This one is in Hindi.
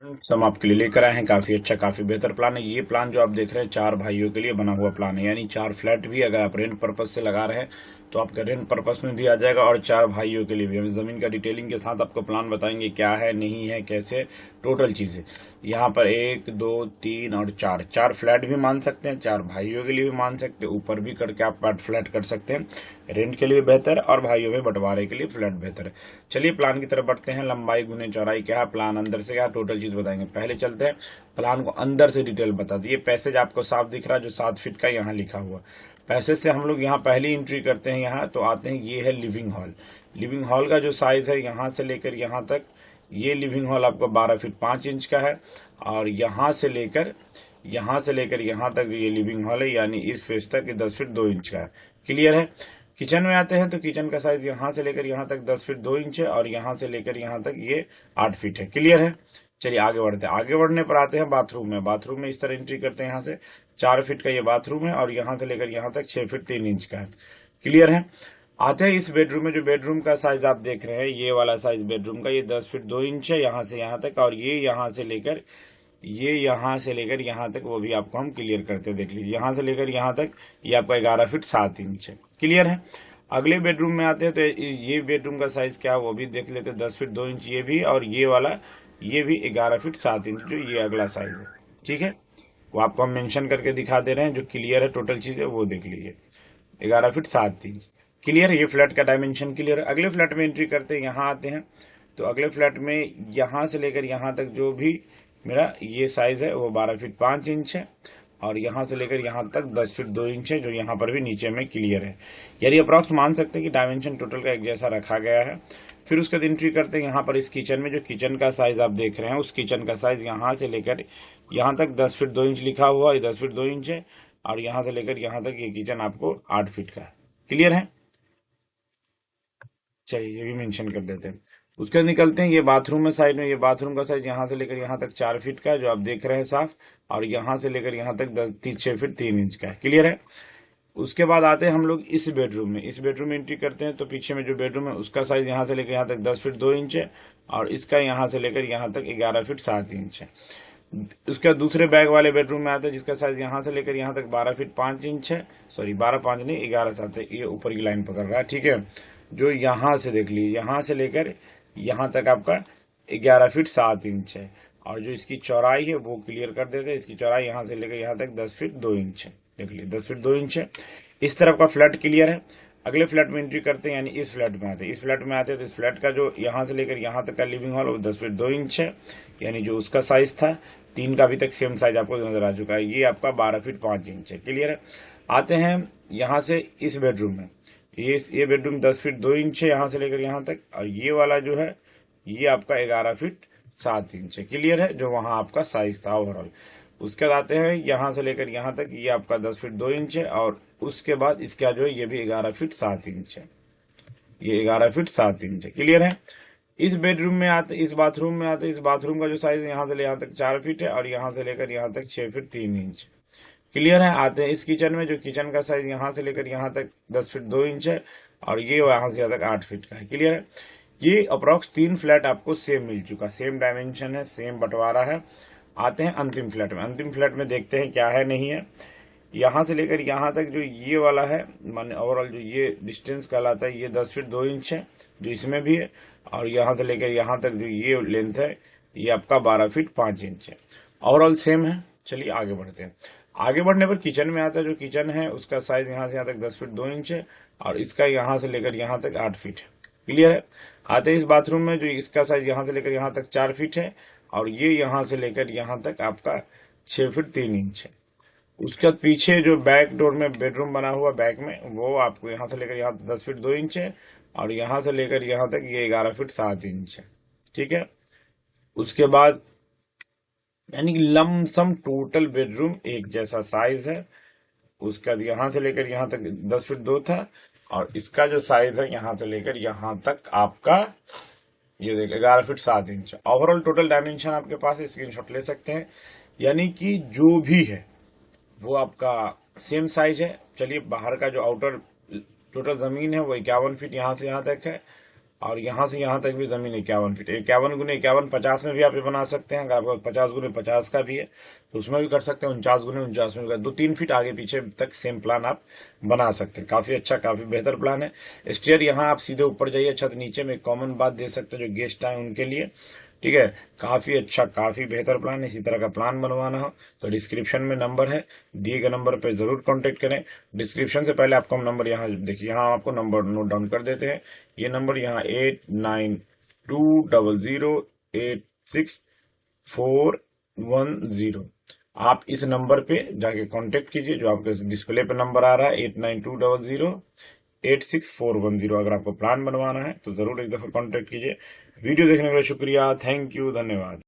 हम आपके लिए लेकर आए हैं काफी अच्छा काफी बेहतर प्लान है। ये प्लान जो आप देख रहे हैं 4 भाइयों के लिए बना हुआ प्लान है, यानी 4 फ्लैट भी अगर आप रेंट पर्पज से लगा रहे हैं तो आपका रेंट पर्पज में भी आ जाएगा और 4 भाइयों के लिए भी। हम जमीन का डिटेलिंग के साथ आपको प्लान बताएंगे क्या है नहीं है कैसे टोटल चीजें। यहाँ पर 1 2 3 और 4 फ्लैट भी मान सकते हैं, 4 भाइयों के लिए भी मान सकते हैं, ऊपर भी करके आप 8 फ्लैट कर सकते हैं। रेंट के लिए बेहतर और भाइयों में बंटवारे के लिए फ्लैट बेहतर है। चलिए प्लान की तरफ बढ़ते हैं। लंबाई गुने चौड़ाई क्या है, प्लान अंदर से क्या, टोटल चीज बताएंगे। पहले चलते हैं प्लान को अंदर से डिटेल बता दिए। पैसेज आपको साफ दिख रहा है जो 7 फीट का यहाँ लिखा हुआ। पैसेज से हम लोग यहाँ पहली एंट्री करते हैं, यहाँ तो आते हैं, ये है लिविंग हॉल। लिविंग हॉल का जो साइज है यहाँ से लेकर यहाँ तक, ये लिविंग हॉल आपको 12 फीट 5 इंच का है। और यहाँ से लेकर यहाँ तक ये लिविंग हॉल है, यानी इस फेस तक 10 फीट 2 इंच का है। क्लियर है। किचन में आते हैं तो किचन का साइज यहाँ से लेकर यहाँ तक 10 फीट 2 इंच है और यहाँ से लेकर यहाँ तक ये 8 फीट है। क्लियर है। चलिए आगे बढ़ते हैं। आगे बढ़ने पर आते हैं बाथरूम में। बाथरूम में इस तरह एंट्री करते हैं, यहाँ से 4 फीट का ये बाथरूम है और यहाँ से लेकर यहाँ तक 6 फीट 3 इंच का है। क्लियर है। आते हैं इस बेडरूम में। जो बेडरूम का साइज आप देख रहे हैं, ये वाला साइज बेडरूम का, ये 10 फीट 2 इंच है यहाँ से यहाँ तक, और ये यहाँ से लेकर यहाँ तक वो भी आपको हम क्लियर करते देख लीजिए। यहाँ से लेकर यहाँ तक ये आपका 11 फीट 7 इंच है। क्लियर है। अगले बेडरूम में आते हैं तो ये बेडरूम का साइज क्या है वो भी देख लेते हैं। 10 फीट 2 इंच ये भी, और ये वाला ये भी 11 फीट 7 इंच, जो ये अगला साइज है। ठीक है, वो आपको हम मेंशन करके दिखा दे रहे हैं। जो क्लियर है टोटल चीज है वो देख लीजिए, 11 फीट 7 इंच। क्लियर है। ये फ्लैट का डायमेंशन क्लियर है। अगले फ्लैट में एंट्री करते हैं, यहाँ आते हैं तो अगले फ्लैट में यहाँ से लेकर यहाँ तक जो भी मेरा ये साइज है वो 12 फीट 5 इंच है, और यहाँ से लेकर यहाँ तक 10 फीट 2 इंच है, जो यहाँ पर भी नीचे में क्लियर है। यानी अप्रॉक्स मान सकते हैं कि डायमेंशन टोटल का एक जैसा रखा गया है। फिर उसके बाद एंट्री करते हैं यहाँ पर इस किचन में। जो किचन का साइज आप देख रहे हैं, उस किचन का साइज यहाँ से लेकर यहाँ तक 10 फीट 2 इंच लिखा हुआ है, 10 फीट 2 इंच है, और यहाँ से लेकर यहाँ तक ये किचन आपको 8 फीट का है। क्लियर है। चलिए ये भी मेंशन कर देते हैं। उसके बाद निकलते हैं, ये बाथरूम है साइड में। ये बाथरूम का साइज यहाँ से लेकर यहाँ तक 4 फीट का है, जो आप देख रहे हैं साफ, और यहाँ से लेकर यहाँ तक 6 फीट 3 इंच का है। क्लियर है। उसके बाद आते हैं हम लोग इस बेडरूम में। इस बेडरूम में एंट्री करते हैं तो पीछे में जो बेडरूम है उसका साइज यहाँ से लेकर यहाँ तक 10 फीट 2 इंच है, और इसका यहाँ से लेकर यहाँ तक 11 फीट 7 इंच है। उसका दूसरे बैग वाले बेडरूम में आता है जिसका साइज यहाँ से लेकर यहाँ तक 12 फीट 5 इंच है। सॉरी 12 5 नहीं, 11 7 है। ये ऊपर की लाइन पकड़ रहा है। ठीक है। जो यहाँ से देख लीजिए, यहाँ से लेकर यहाँ तक आपका 11 फीट 7 इंच है, और जो इसकी चौड़ाई है वो क्लियर कर देते हैं। इसकी चौड़ाई यहाँ से लेकर यहाँ तक 10 फीट 2 इंच है। देख लीजिए 10 फीट 2 इंच है। इस तरफ का फ्लैट क्लियर है। अगले फ्लैट में एंट्री करते हैं, यानी इस फ्लैट में आते हैं। इस फ्लैट में आते हैं तो इस फ्लैट का जो यहाँ से लेकर यहाँ तक का लिविंग हॉल वो 10 फीट 2 इंच है, यानी जो उसका साइज था 3 का अभी तक सेम साइज आपको नजर आ चुका है। ये आपका 12 फीट 5 इंच है। क्लियर है। आते हैं यहाँ से इस बेडरूम में। ये बेडरूम 10 फीट 2 इंच है यहाँ से लेकर यहाँ तक, और ये वाला जो है ये आपका 11 फीट 7 इंच है। क्लियर है, जो वहां आपका साइज था ओवरऑल। उसके बाद आते हैं यहाँ से लेकर यहाँ तक, ये आपका 10 फीट 2 इंच है, और उसके बाद इसका जो है ये भी 11 फीट 7 इंच है। ये 11 फीट 7 इंच है। क्लियर है। इस बेडरूम में आते, इस बाथरूम में आते, इस बाथरूम का जो साइज है यहाँ से ले यहाँ तक 4 फीट है, और यहाँ से लेकर यहाँ तक 6 फीट 3 इंच। क्लियर है। आते हैं इस किचन में। जो किचन का साइज यहाँ से लेकर यहाँ तक 10 फीट 2 इंच है, और ये यहाँ से यहाँ तक 8 फीट का है। क्लियर है। ये अप्रॉक्स 3 फ्लैट आपको सेम मिल चुका, सेम डायमेंशन है, सेम बंटवारा है। आते हैं अंतिम फ्लैट में। अंतिम फ्लैट में देखते हैं क्या है नहीं है। यहाँ से लेकर यहाँ तक जो ये वाला है, माने ओवरऑल जो ये डिस्टेंस कहलाता है, ये 10 फीट 2 इंच है, जो इसमें भी है, और यहाँ से लेकर यहाँ तक जो ये लेंथ है ये आपका 12 फीट 5 इंच है। ओवरऑल सेम है। चलिए आगे बढ़ते हैं। आगे बढ़ने पर किचन में आता है। जो किचन है उसका साइज यहाँ से यहाँ तक 10 फीट 2 इंच है, और इसका यहाँ से लेकर यहाँ तक 8 फीट है। क्लियर है। आते हैं इस बाथरूम में। जो इसका साइज यहाँ से लेकर यहाँ तक 4 फीट है, और ये यहाँ से लेकर यहाँ तक आपका 6 फीट 3 इंच है। उसके बाद पीछे जो बैक डोर में बेडरूम बना हुआ बैक में, वो आपको यहाँ से लेकर यहाँ 10 फीट 2 इंच है, और यहाँ से लेकर यहाँ तक ये 11 फीट 7 इंच है। ठीक है। उसके बाद यानी कि लमसम टोटल बेडरूम एक जैसा साइज है। उसके बाद यहाँ से लेकर यहाँ तक 10 फीट 2 था, और इसका जो साइज है यहाँ से लेकर यहाँ तक आपका ये देखिए 11 feet 7 inch. Overall total dimension आपके पास स्क्रीनशॉट ले सकते हैं। यानी कि जो भी है वो आपका सेम साइज है। चलिए बाहर का जो आउटर टोटल जमीन है वो 51 फीट यहाँ से यहाँ तक है, और यहाँ से यहाँ तक भी जमीन 51 फीट, 51 × 51 50 में भी आप ये बना सकते हैं। अगर आपको 50 × 50 का भी है तो उसमें भी कर सकते हैं, 49 × 49 में 2-3 फीट आगे पीछे तक सेम प्लान आप बना सकते हैं। काफी अच्छा, काफी बेहतर प्लान है। स्टेयर यहाँ आप सीधे ऊपर जाइए, छत नीचे में कॉमन बात दे सकते हैं जो गेस्ट आए उनके लिए, ठीक है। काफी अच्छा, काफी बेहतर प्लान है। इसी तरह का प्लान बनवाना हो तो डिस्क्रिप्शन में नंबर है, दिए गए नंबर पे जरूर कांटेक्ट करें। डिस्क्रिप्शन से पहले आपको हम नंबर यहाँ देखिए, यहाँ आपको नंबर नोट डाउन कर देते हैं। ये नंबर यहाँ 8920086410, आप इस नंबर पे जाके कांटेक्ट कीजिए। जो आपके डिस्प्ले पे नंबर आ रहा है 8920086410। अगर आपको प्लान बनवाना है तो जरूर एक दफा कांटेक्ट कीजिए। वीडियो देखने के लिए शुक्रिया, थैंक यू, धन्यवाद।